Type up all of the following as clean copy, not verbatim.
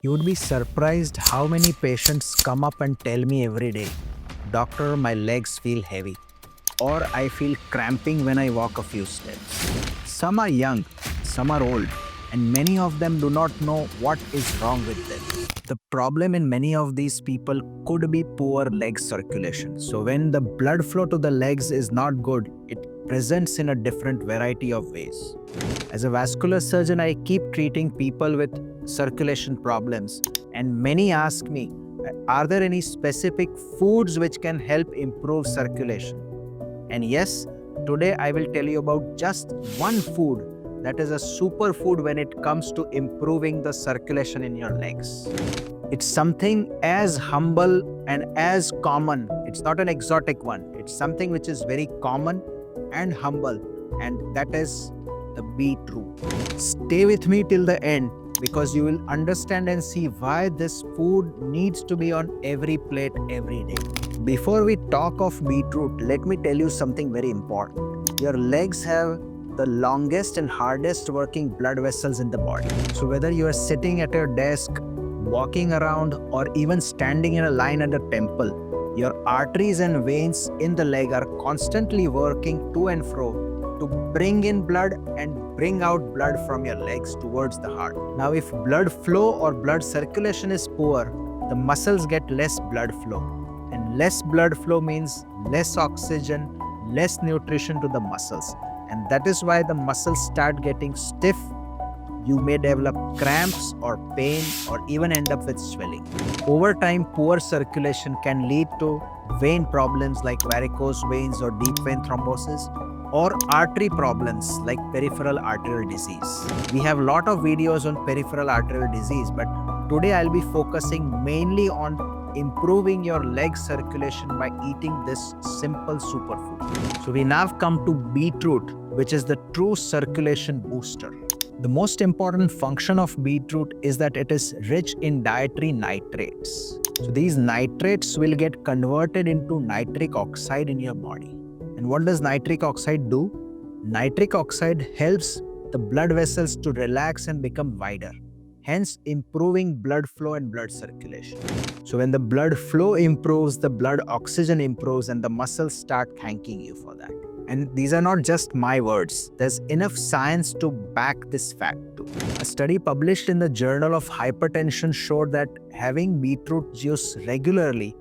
You would be surprised how many patients come up and tell me every day, Doctor, my legs feel heavy, or I feel cramping when I walk a few steps. Some are young, some are old, and many of them do not know what is wrong with them. The problem in many of these people could be poor leg circulation. So, when the blood flow to the legs is not good, it presents in a different variety of ways. As a vascular surgeon, I keep treating people with circulation problems, and many ask me, are there any specific foods which can help improve circulation? And yes, today I will tell you about just one food that is a superfood when it comes to improving the circulation in your legs. It's something as humble and as common. It's not an exotic one. It's something which is very common and humble, and that is the beetroot. Stay with me till the end because you will understand and see why this food needs to be on every plate every day. Before we talk of beetroot, let me tell you something very important. Your legs have the longest and hardest working blood vessels in the body. So whether you are sitting at your desk, walking around, or even standing in a line at the temple, your arteries and veins in the leg are constantly working to and fro to bring in blood and bring out blood from your legs towards the heart. Now, if blood flow or blood circulation is poor, the muscles get less blood flow. And less blood flow means less oxygen, less nutrition to the muscles. And that is why the muscles start getting stiff. You may develop cramps or pain or even end up with swelling. Over time, poor circulation can lead to vein problems like varicose veins or deep vein thrombosis, or artery problems like peripheral arterial disease. We have a lot of videos on peripheral arterial disease, but today I'll be focusing mainly on improving your leg circulation by eating this simple superfood. So we now come to beetroot, which is the true circulation booster. The most important function of beetroot is that it is rich in dietary nitrates. So these nitrates will get converted into nitric oxide in your body. And what does nitric oxide do? Nitric oxide helps the blood vessels to relax and become wider, hence improving blood flow and blood circulation. So when the blood flow improves, the blood oxygen improves, and the muscles start thanking you for that. And these are not just my words. There's enough science to back this fact too. A study published in the Journal of Hypertension showed that having beetroot juice regularly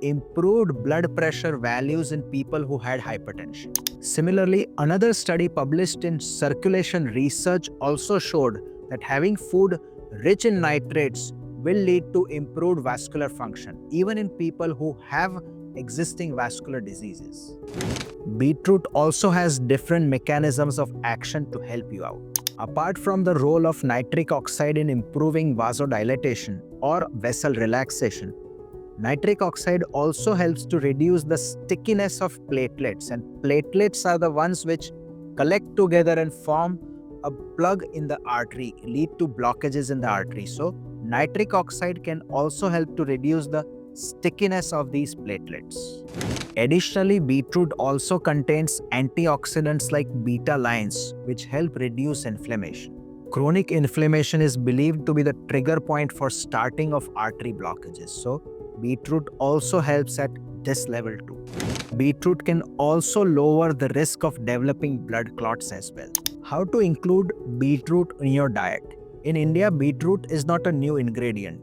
improved blood pressure values in people who had hypertension. Similarly, another study published in Circulation Research also showed that having food rich in nitrates will lead to improved vascular function, even in people who have existing vascular diseases. Beetroot also has different mechanisms of action to help you out. Apart from the role of nitric oxide in improving vasodilation or vessel relaxation, nitric oxide also helps to reduce the stickiness of platelets, and platelets are the ones which collect together and form a plug in the artery, lead to blockages in the artery. So, nitric oxide can also help to reduce the stickiness of these platelets. Additionally, beetroot also contains antioxidants like beta-lines, which help reduce inflammation. Chronic inflammation is believed to be the trigger point for starting of artery blockages. So, beetroot also helps at this level too. Beetroot can also lower the risk of developing blood clots as well. How to include beetroot in your diet? In India, beetroot is not a new ingredient,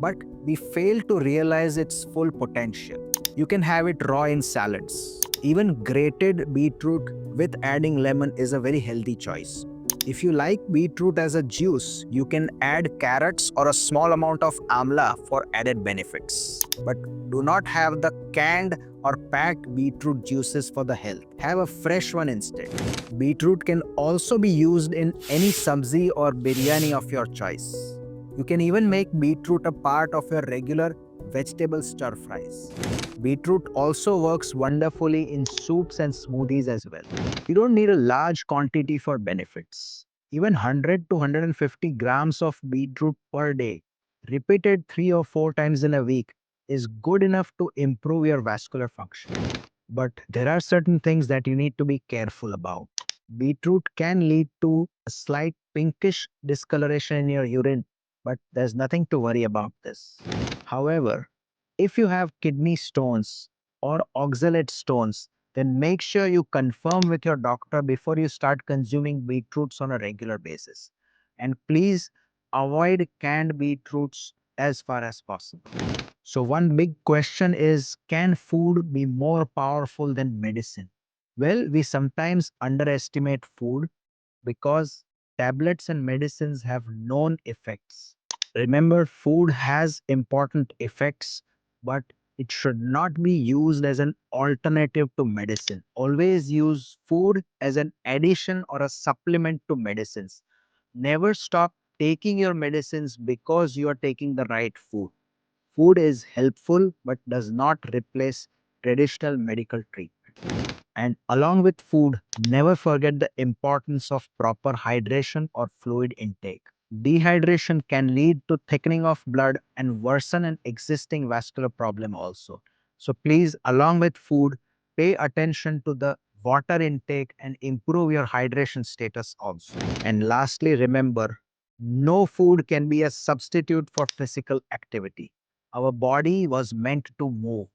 but we fail to realize its full potential. You can have it raw in salads. Even grated beetroot with adding lemon is a very healthy choice. If you like beetroot as a juice, you can add carrots or a small amount of amla for added benefits. But do not have the canned or packed beetroot juices for the health. Have a fresh one instead. Beetroot can also be used in any sabzi or biryani of your choice. You can even make beetroot a part of your regular vegetable stir fries. Beetroot also works wonderfully in soups and smoothies as well. You don't need a large quantity for benefits. Even 100 to 150 grams of beetroot per day, repeated 3 or 4 times in a week, is good enough to improve your vascular function. But there are certain things that you need to be careful about. Beetroot can lead to a slight pinkish discoloration in your urine but there's nothing to worry about this. However, if you have kidney stones or oxalate stones, then make sure you confirm with your doctor before you start consuming beetroots on a regular basis. And please avoid canned beetroots as far as possible. So, one big question is, can food be more powerful than medicine? Well, we sometimes underestimate food because tablets and medicines have known effects. Remember, food has important effects, but it should not be used as an alternative to medicine. Always use food as an addition or a supplement to medicines. Never stop taking your medicines because you are taking the right food. Food is helpful but does not replace traditional medical treatment. And along with food, never forget the importance of proper hydration or fluid intake. Dehydration can lead to thickening of blood and worsen an existing vascular problem also. So please, along with food, pay attention to the water intake and improve your hydration status also. And lastly, remember, no food can be a substitute for physical activity. Our body was meant to move.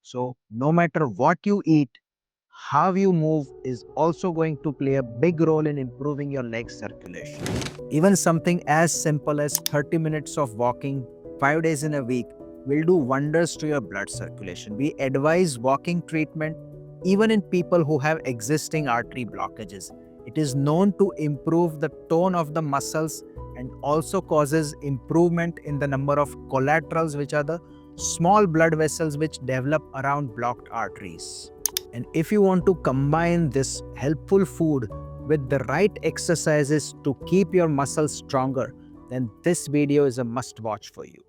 So no matter what you eat, how you move is also going to play a big role in improving your leg circulation. Even something as simple as 30 minutes of walking 5 days in a week will do wonders to your blood circulation. We advise walking treatment even in people who have existing artery blockages. It is known to improve the tone of the muscles and also causes improvement in the number of collaterals, which are the small blood vessels which develop around blocked arteries. And if you want to combine this helpful food with the right exercises to keep your muscles stronger, then this video is a must watch for you.